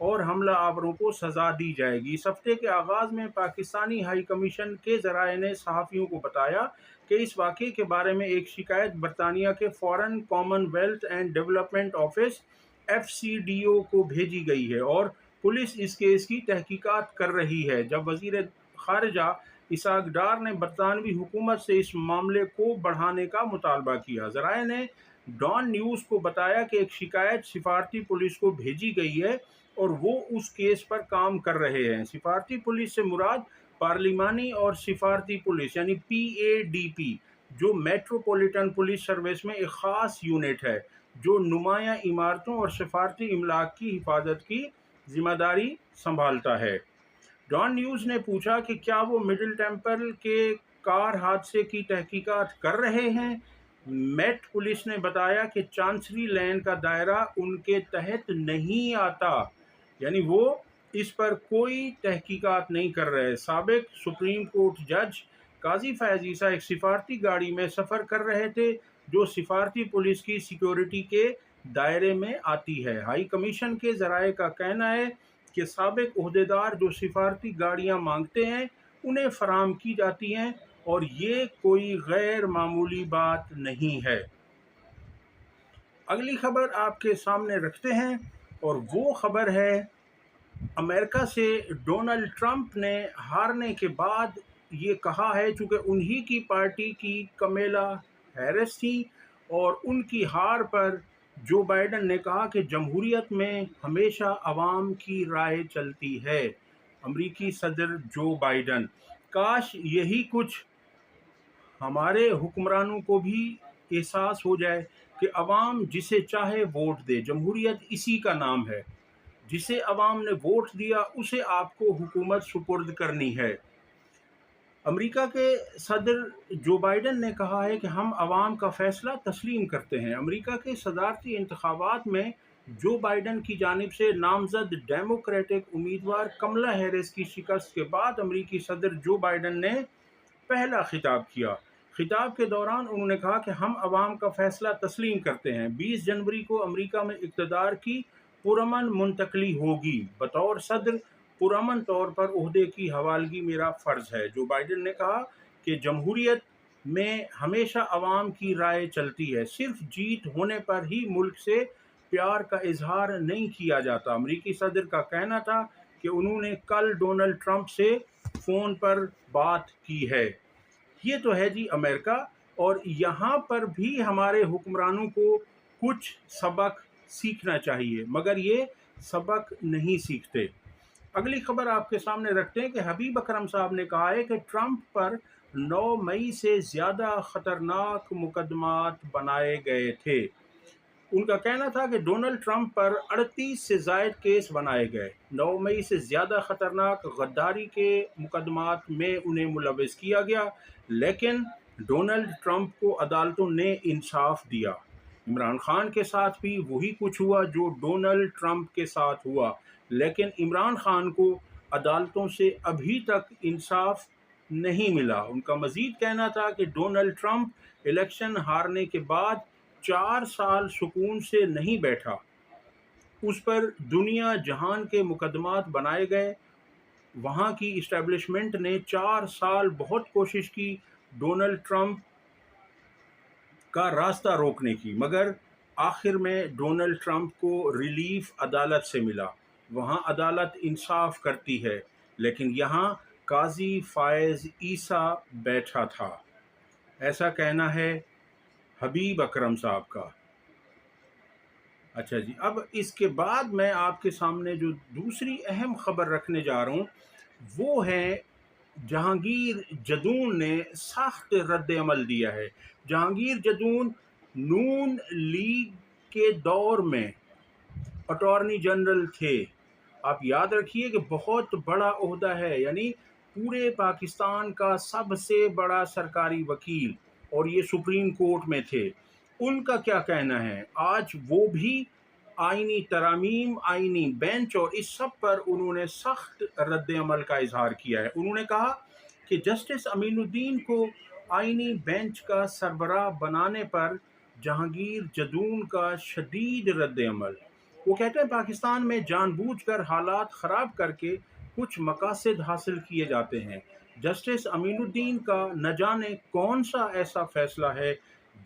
اور حملہ آوروں کو سزا دی جائے گی۔ اس ہفتے کے آغاز میں پاکستانی ہائی کمیشن کے ذرائع نے صحافیوں کو بتایا کہ اس واقعے کے بارے میں ایک شکایت برطانیہ کے foreign common wealth and development office FCDO کو بھیجی گئی ہے اور پولیس اس کیس کی تحقیقات کر رہی ہے۔ جب وزیر خارجہ اسحاق ڈار نے برطانوی حکومت سے اس معاملے کو بڑھانے کا مطالبہ کیا۔ ذرائع نے ڈان نیوز کو بتایا کہ ایک شکایت سفارتی پولیس کو بھیجی گئی ہے اور وہ اس کیس پر کام کر رہے ہیں۔ سفارتی پولیس سے مراد پارلیمانی اور سفارتی پولیس یعنی PADP جو میٹروپولیٹن پولیس سروس میں ایک خاص یونٹ ہے جو نمایاں عمارتوں اور سفارتی املاک کی حفاظت کی ذمہ داری سنبھالتا ہے۔ ڈان نیوز نے پوچھا کہ کیا وہ مڈل ٹیمپل کے کار حادثے کی تحقیقات کر رہے ہیں۔ میٹ پولیس نے بتایا کہ چانسری لین کا دائرہ ان کے تحت نہیں آتا، یعنی وہ اس پر کوئی تحقیقات نہیں کر رہے۔ سابق سپریم کورٹ جج قاضی فیاض عیسیٰ ایک سفارتی گاڑی میں سفر کر رہے تھے جو سفارتی پولیس کی سیکیورٹی کے دائرے میں آتی ہے۔ ہائی کمیشن کے ذرائع کا کہنا ہے کہ سابق عہدیدار جو سفارتی گاڑیاں مانگتے ہیں انہیں فراہم کی جاتی ہیں اور یہ کوئی غیر معمولی بات نہیں ہے۔ اگلی خبر آپ کے سامنے رکھتے ہیں اور وہ خبر ہے امریکہ سے۔ ڈونلڈ ٹرمپ نے ہارنے کے بعد یہ کہا ہے، چونکہ انہی کی پارٹی کی کمیلا ہیرس تھی اور ان کی ہار پر جو بائیڈن نے کہا کہ جمہوریت میں ہمیشہ عوام کی رائے چلتی ہے۔ امریکی صدر جو بائیڈن، کاش یہی کچھ ہمارے حکمرانوں کو بھی احساس ہو جائے کہ عوام جسے چاہے ووٹ دے، جمہوریت اسی کا نام ہے، جسے عوام نے ووٹ دیا اسے آپ کو حکومت سپرد کرنی ہے۔ امریکہ کے صدر جو بائیڈن نے کہا ہے کہ ہم عوام کا فیصلہ تسلیم کرتے ہیں۔ امریکہ کے صدارتی انتخابات میں جو بائیڈن کی جانب سے نامزد ڈیموکریٹک امیدوار کملا ہیرس کی شکست کے بعد امریکی صدر جو بائیڈن نے پہلا خطاب کیا۔ خطاب کے دوران انہوں نے کہا کہ ہم عوام کا فیصلہ تسلیم کرتے ہیں۔ 20 جنوری کو امریکہ میں اقتدار کی پرامن منتقلی ہوگی۔ بطور صدر پرامن طور پر عہدے کی حوالگی میرا فرض ہے۔ جو بائیڈن نے کہا کہ جمہوریت میں ہمیشہ عوام کی رائے چلتی ہے، صرف جیت ہونے پر ہی ملک سے پیار کا اظہار نہیں کیا جاتا۔ امریکی صدر کا کہنا تھا کہ انہوں نے کل ڈونلڈ ٹرمپ سے فون پر بات کی ہے۔ یہ تو ہے جی امریکہ، اور یہاں پر بھی ہمارے حکمرانوں کو کچھ سبق سیکھنا چاہیے، مگر یہ سبق نہیں سیکھتے۔ اگلی خبر آپ کے سامنے رکھتے ہیں کہ حبیب اکرم صاحب نے کہا ہے کہ ٹرمپ پر 9 مئی سے زیادہ خطرناک مقدمات بنائے گئے تھے۔ ان کا کہنا تھا کہ ڈونلڈ ٹرمپ پر 38 سے زائد کیس بنائے گئے۔ 9 مئی سے زیادہ خطرناک غداری کے مقدمات میں انہیں ملوث کیا گیا، لیکن ڈونلڈ ٹرمپ کو عدالتوں نے انصاف دیا۔ عمران خان کے ساتھ بھی وہی کچھ ہوا جو ڈونلڈ ٹرمپ کے ساتھ ہوا، لیکن عمران خان کو عدالتوں سے ابھی تک انصاف نہیں ملا۔ ان کا مزید کہنا تھا کہ ڈونلڈ ٹرمپ الیکشن ہارنے کے بعد 4 سال سکون سے نہیں بیٹھا، اس پر دنیا جہان کے مقدمات بنائے گئے۔ وہاں کی اسٹیبلشمنٹ نے 4 سال بہت کوشش کی ڈونلڈ ٹرمپ کا راستہ روکنے کی، مگر آخر میں ڈونلڈ ٹرمپ کو ریلیف عدالت سے ملا۔ وہاں عدالت انصاف کرتی ہے، لیکن یہاں قاضی فیاض عیسیٰ بیٹھا تھا۔ ایسا کہنا ہے حبیب اکرم صاحب کا۔ اچھا جی، اب اس کے بعد میں آپ کے سامنے جو دوسری اہم خبر رکھنے جا رہا ہوں وہ ہے جہانگیر جدون نے سخت رد عمل دیا ہے۔ جہانگیر جدون نون لیگ کے دور میں اٹارنی جنرل تھے۔ آپ یاد رکھیے کہ بہت بڑا عہدہ ہے، یعنی پورے پاکستان کا سب سے بڑا سرکاری وکیل، اور یہ سپریم کورٹ میں تھے۔ ان کا کیا کہنا ہے؟ آج وہ بھی آئینی ترامیم، آئینی بینچ اور اس سب پر انہوں نے سخت رد عمل کا اظہار کیا ہے۔ انہوں نے کہا کہ جسٹس امین الدین کو آئینی بینچ کا سربراہ بنانے پر جہانگیر جدون کا شدید رد عمل۔ وہ کہتے ہیں پاکستان میں جان بوجھ کر حالات خراب کر کے کچھ مقاصد حاصل کیے جاتے ہیں۔ جسٹس امین الدین کا نہ جانے کون سا ایسا فیصلہ ہے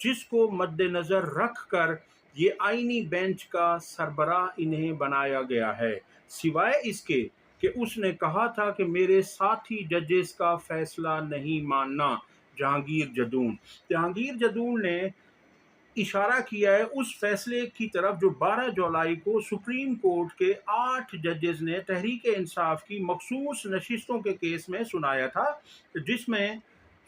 جس کو مد نظر رکھ کر یہ آئینی بینچ کا سربراہ انہیں بنایا گیا ہے، سوائے اس کے کہ اس نے کہا تھا کہ میرے ساتھی ججز کا فیصلہ نہیں ماننا۔ جہانگیر جدون نے اشارہ کیا ہے اس فیصلے کی طرف جو 12 جولائی کو سپریم کورٹ کے 8 ججز نے تحریک انصاف کی مخصوص نشستوں کے کیس میں سنایا تھا، جس میں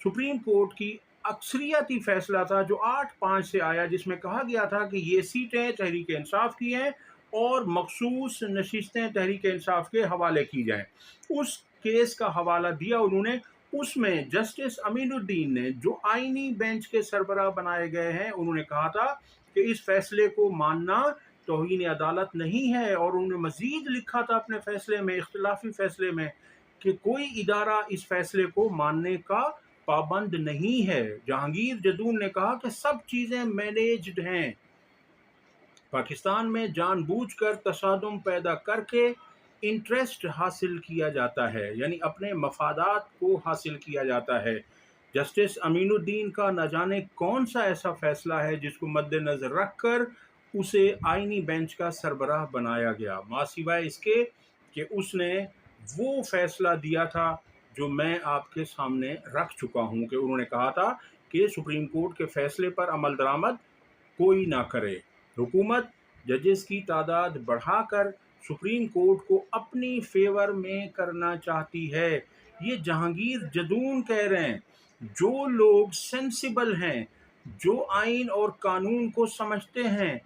سپریم کورٹ کی اکثریتی فیصلہ تھا جو 8-5 سے آیا، جس میں کہا گیا تھا کہ یہ سیٹیں تحریک انصاف کی ہیں اور مخصوص نشستیں تحریک انصاف کے حوالے کی جائیں۔ اس کیس کا حوالہ دیا انہوں نے۔ اس میں جسٹس امین الدین نے جو آئینی بینچ کے سربراہ بنائے گئے ہیں، انہوں نے کہا تھا کہ اس فیصلے کو ماننا توہین عدالت نہیں ہے، اور انہوں نے مزید لکھا تھا اپنے فیصلے میں، اختلافی فیصلے میں، کہ کوئی ادارہ اس فیصلے کو ماننے کا پابند نہیں ہے۔ جہانگیر جدون نے کہا کہ سب چیزیں مینیجڈ ہیں، پاکستان میں جان بوجھ کر تصادم پیدا کر کے انٹرسٹ حاصل کیا جاتا ہے، یعنی اپنے مفادات کو حاصل کیا جاتا ہے۔ جسٹس امین الدین کا نہ جانے کون سا ایسا فیصلہ ہے جس کو مد نظر رکھ کر اسے آئینی بینچ کا سربراہ بنایا گیا، ماں سوائے اس کے کہ اس نے وہ فیصلہ دیا تھا جو میں آپ کے سامنے رکھ چکا ہوں، کہ انہوں نے کہا تھا کہ سپریم کورٹ کے فیصلے پر عمل درآمد کوئی نہ کرے۔ حکومت ججز کی تعداد بڑھا کر سپریم کورٹ کو اپنی فیور میں کرنا چاہتی ہے، یہ جہانگیر جدون کہہ رہے ہیں۔ جو لوگ سینسیبل ہیں، جو آئین اور قانون کو سمجھتے ہیں،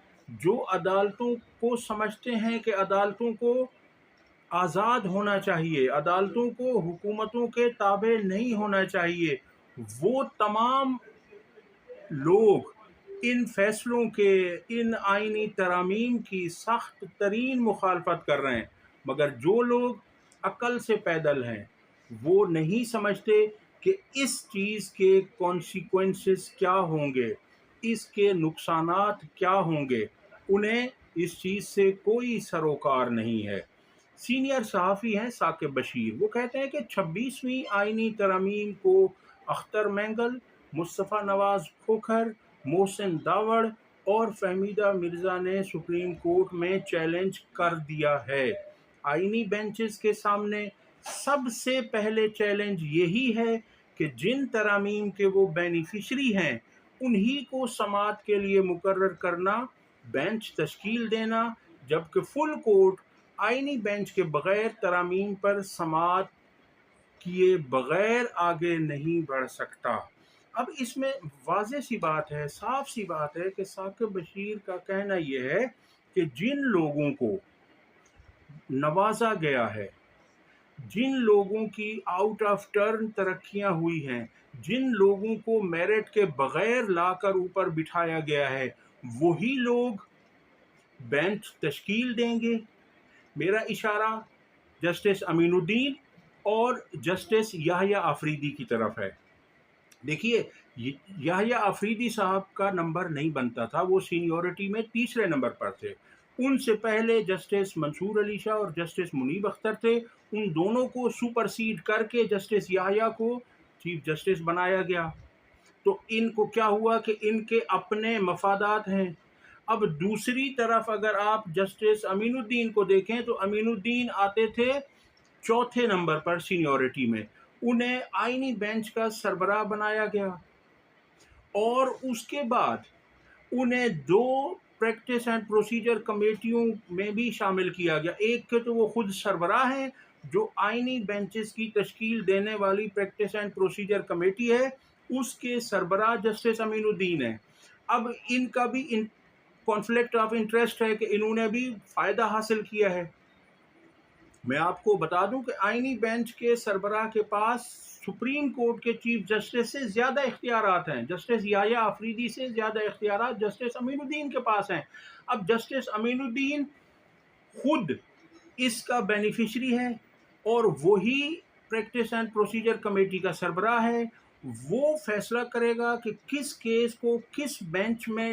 جو عدالتوں کو سمجھتے ہیں کہ عدالتوں کو آزاد ہونا چاہیے، عدالتوں کو حکومتوں کے تابع نہیں ہونا چاہیے، وہ تمام لوگ ان فیصلوں کے، ان آئینی ترامیم کی سخت ترین مخالفت کر رہے ہیں، مگر جو لوگ عقل سے پیدل ہیں وہ نہیں سمجھتے کہ اس چیز کے کانسیکوینسز کیا ہوں گے، اس کے نقصانات کیا ہوں گے، انہیں اس چیز سے کوئی سروکار نہیں ہے۔ سینئر صحافی ہیں ثاقب بشیر، وہ کہتے ہیں کہ 26ویں آئینی ترامیم کو اختر مینگل، مصطفیٰ نواز کھوکھر، محسن داوڑ اور فہمیدہ مرزا نے سپریم کورٹ میں چیلنج کر دیا ہے۔ آئینی بینچز کے سامنے سب سے پہلے چیلنج یہی ہے کہ جن ترامیم کے وہ بینیفیشری ہیں انہی کو سماعت کے لیے مقرر کرنا، بینچ تشکیل دینا، جبکہ فل کورٹ آئینی بینچ کے بغیر ترامیم پر سماعت کیے بغیر آگے نہیں بڑھ سکتا۔ اب اس میں واضح سی بات ہے، صاف سی بات ہے کہ ثاقب بشیر کا کہنا یہ ہے کہ جن لوگوں کو نوازا گیا ہے، جن لوگوں کی آؤٹ آف ٹرن ترقیاں ہوئی ہیں، جن لوگوں کو میرٹ کے بغیر لا کر اوپر بٹھایا گیا ہے، وہی لوگ بینچ تشکیل دیں گے۔ میرا اشارہ جسٹس امین الدین اور جسٹس یحییٰ آفریدی کی طرف ہے۔ دیکھیے، یحییٰ آفریدی صاحب کا نمبر نہیں بنتا تھا، وہ سینیورٹی میں تیسرے نمبر پر تھے۔ ان سے پہلے جسٹس منصور علی شاہ اور جسٹس منیب اختر تھے، ان دونوں کو سپرسیڈ کر کے جسٹس یحییٰ کو چیف جسٹس بنایا گیا۔ تو ان کو کیا ہوا کہ ان کے اپنے مفادات ہیں۔ اب دوسری طرف اگر آپ جسٹس امین الدین کو دیکھیں تو امین الدین آتے تھے چوتھے نمبر پر سینیورٹی میں، انہیں آئینی بینچ کا سربراہ بنایا گیا، اور اس کے بعد انہیں 2 پریکٹس اینڈ پروسیجر کمیٹیوں میں بھی شامل کیا گیا۔ ایک کے تو وہ خود سربراہ ہیں، جو آئینی بینچز کی تشکیل دینے والی پریکٹس اینڈ پروسیجر کمیٹی ہے، اس کے سربراہ جسٹس امین الدین ہیں۔ اب ان کا بھی کانفلکٹ آف انٹرسٹ ہے کہ انہوں نے بھی فائدہ حاصل کیا ہے۔ میں آپ کو بتا دوں کہ آئینی بینچ کے سربراہ کے پاس سپریم کورٹ کے چیف جسٹس سے زیادہ اختیارات ہیں، جسٹس یحییٰ آفریدی سے زیادہ اختیارات جسٹس امین الدین کے پاس ہیں۔ اب جسٹس امین الدین خود اس کا بینیفیشری ہے اور وہی پریکٹس اینڈ پروسیجر کمیٹی کا سربراہ ہے، وہ فیصلہ کرے گا کہ کس کیس کو کس بینچ میں